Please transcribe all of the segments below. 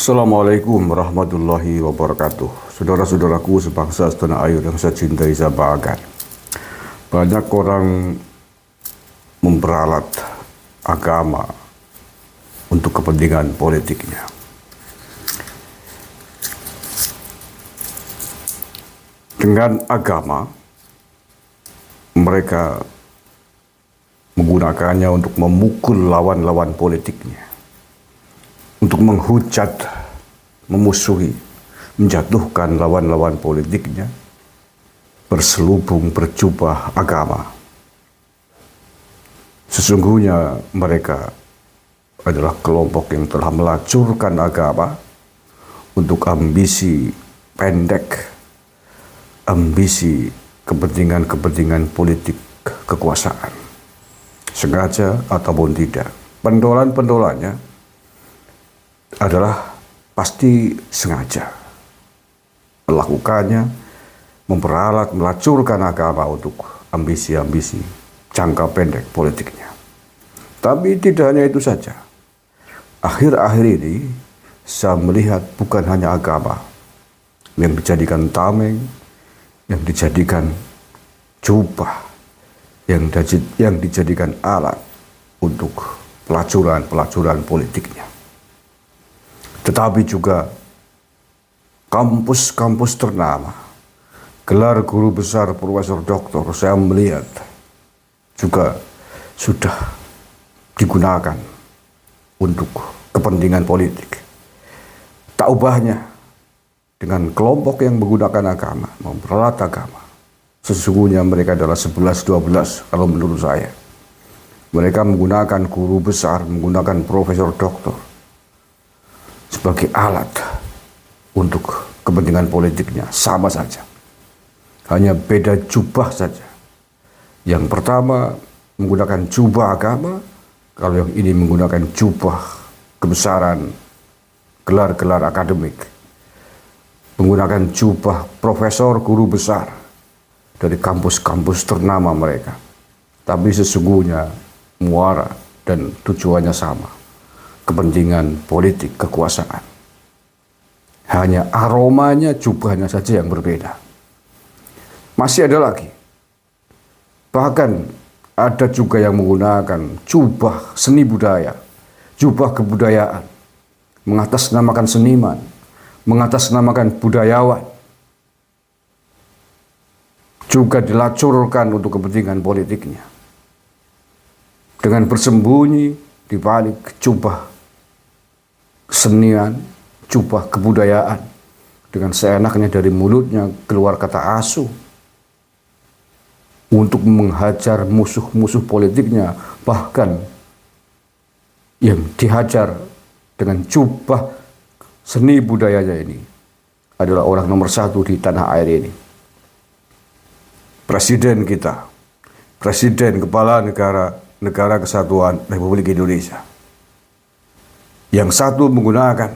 Assalamualaikum warahmatullahi wabarakatuh. Saudara-saudaraku sebangsa setanah air yang saya cintai, saya banggakan. Banyak orang memperalat agama untuk kepentingan politiknya. Dengan agama, mereka menggunakannya untuk memukul lawan-lawan politiknya, untuk menghujat, memusuhi, menjatuhkan lawan-lawan politiknya, berselubung berjubah agama. Sesungguhnya mereka adalah kelompok yang telah melacurkan agama untuk ambisi pendek, ambisi kepentingan-kepentingan politik kekuasaan, sengaja ataupun tidak. Pendolan-pendolannya adalah pasti sengaja melakukannya, memperalat, melacurkan agama untuk ambisi-ambisi jangka pendek politiknya. Tapi tidak hanya itu saja. Akhir-akhir ini saya melihat bukan hanya agama yang dijadikan tameng, yang dijadikan jubah, yang dijadikan alat untuk pelacuran politiknya. Tetapi juga kampus-kampus ternama, gelar guru besar, profesor doktor, saya melihat juga sudah digunakan untuk kepentingan politik. Tak ubahnya dengan kelompok yang menggunakan agama, memperalat agama. Sesungguhnya mereka adalah 11-12 kalau menurut saya. Mereka menggunakan guru besar, menggunakan profesor doktor sebagai alat untuk kepentingan politiknya. Sama saja, hanya beda jubah saja. Yang pertama menggunakan jubah agama, kalau yang ini menggunakan jubah kebesaran, gelar-gelar akademik, menggunakan jubah profesor, guru besar dari kampus-kampus ternama mereka. Tapi sesungguhnya muara dan tujuannya sama, kepentingan politik kekuasaan. Hanya aromanya, jubahnya saja yang berbeda. Masih ada lagi. Bahkan ada juga yang menggunakan jubah seni budaya, jubah kebudayaan, mengatasnamakan seniman, mengatasnamakan budayawan. Juga dilacurkan untuk kepentingan politiknya. Dengan bersembunyi di balik jubah kesenian, jubah kebudayaan, dengan seenaknya dari mulutnya keluar kata asuh untuk menghajar musuh-musuh politiknya, bahkan yang dihajar dengan jubah seni budayanya ini adalah orang nomor satu di tanah air ini. Presiden kita, Presiden Kepala Negara Kesatuan Republik Indonesia. Yang satu menggunakan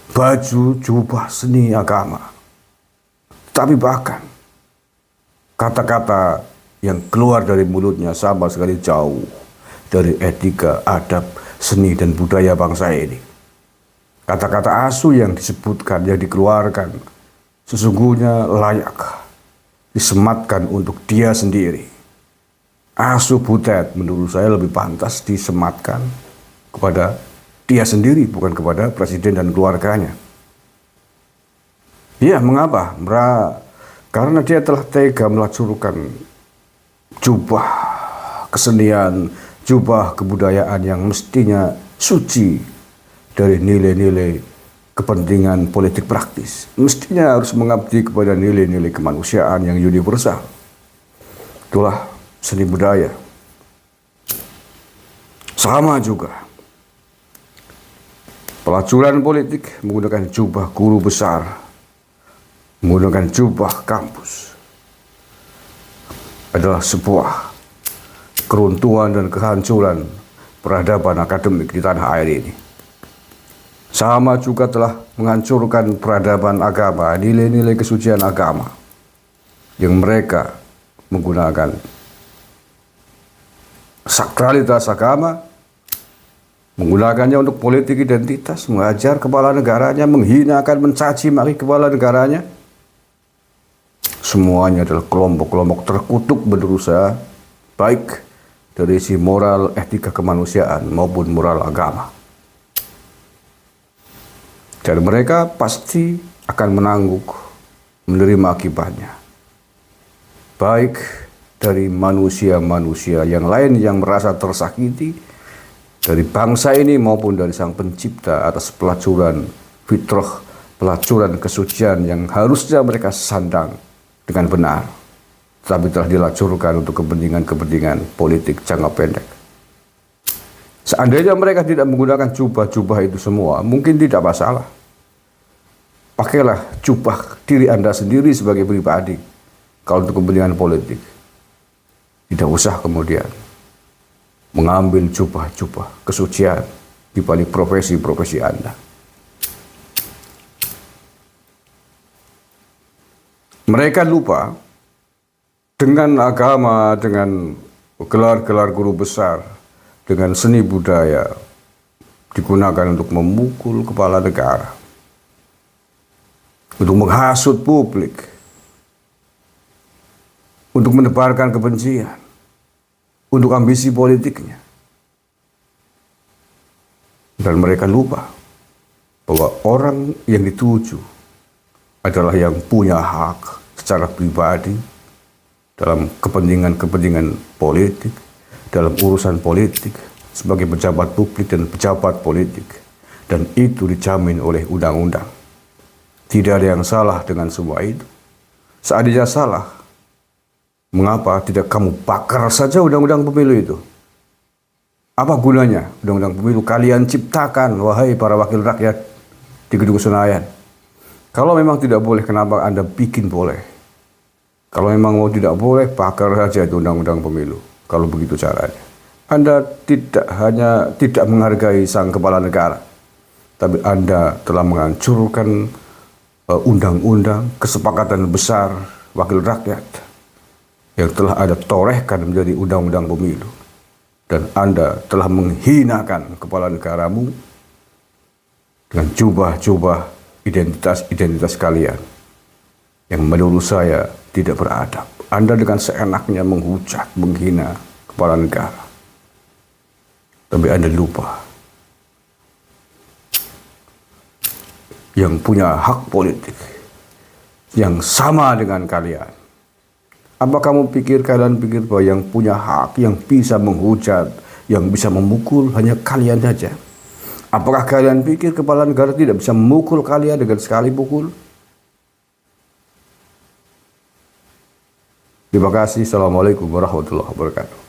baju jubah seni agama. Tapi bahkan kata-kata yang keluar dari mulutnya sama sekali jauh dari etika, adab, seni, dan budaya bangsa ini. Kata-kata asuh yang disebutkan, yang dikeluarkan, sesungguhnya layak disematkan untuk dia sendiri. Asuh butet menurut saya lebih pantas disematkan kepada dia sendiri, bukan kepada presiden dan keluarganya. Ya, mengapa? Karena dia telah tega melacurkan jubah kesenian, jubah kebudayaan yang mestinya suci dari nilai-nilai kepentingan politik praktis. Mestinya harus mengabdi kepada nilai-nilai kemanusiaan yang universal. Itulah seni budaya. Sama juga pelacuran politik menggunakan jubah guru besar, menggunakan jubah kampus adalah sebuah keruntuhan dan kehancuran peradaban akademik di tanah air ini. Sama juga telah menghancurkan peradaban agama, nilai-nilai kesucian agama yang mereka menggunakan sakralitas agama menggunakannya untuk politik identitas, mengajar kepala negaranya, menghinakan, mencaci maki kepala negaranya. Semuanya adalah kelompok-kelompok terkutuk berusaha, baik dari sisi moral, etika kemanusiaan maupun moral agama. Dan mereka pasti akan menanggung, menerima akibatnya. Baik dari manusia-manusia yang lain yang merasa tersakiti, dari bangsa ini maupun dari Sang Pencipta atas pelacuran fitrah, pelacuran kesucian yang harusnya mereka sandang dengan benar, tapi telah dilacurkan untuk kepentingan-kepentingan politik jangka pendek. Seandainya mereka tidak menggunakan jubah-jubah itu semua, mungkin tidak masalah. Pakailah jubah diri Anda sendiri sebagai pribadi kalau untuk kepentingan politik. Tidak usah kemudian mengambil jubah-jubah kesucian di balik profesi-profesi Anda. Mereka lupa dengan agama, dengan gelar-gelar guru besar, dengan seni budaya digunakan untuk memukul kepala negara, untuk menghasut publik, untuk menebarkan kebencian, untuk ambisi politiknya. Dan mereka lupa bahwa orang yang dituju adalah yang punya hak secara pribadi dalam kepentingan-kepentingan politik, dalam urusan politik, sebagai pejabat publik dan pejabat politik. Dan itu dijamin oleh undang-undang. Tidak ada yang salah dengan semua itu. Seandainya salah, mengapa tidak kamu bakar saja undang-undang pemilu itu? Apa gunanya undang-undang pemilu kalian ciptakan, wahai para wakil rakyat di Gedung Senayan? Kalau memang tidak boleh, kenapa Anda bikin boleh? Kalau memang mau tidak boleh, bakar saja itu undang-undang pemilu. Kalau begitu caranya. Anda tidak hanya tidak menghargai sang kepala negara, tapi Anda telah menghancurkan undang-undang kesepakatan besar wakil rakyat yang telah Anda torehkan menjadi undang-undang pemilu. Dan Anda telah menghinakan kepala negaramu dengan jubah-jubah identitas-identitas kalian yang menurut saya tidak beradab. Anda dengan seenaknya menghujat, menghina kepala negara. Tapi Anda lupa yang punya hak politik yang sama dengan kalian. Apa kamu pikir, kalian pikir bahwa yang punya hak, yang bisa menghujat, yang bisa memukul hanya kalian saja? Apakah kalian pikir kepala negara tidak bisa memukul kalian dengan sekali pukul? Terima kasih. Assalamualaikum warahmatullahi wabarakatuh.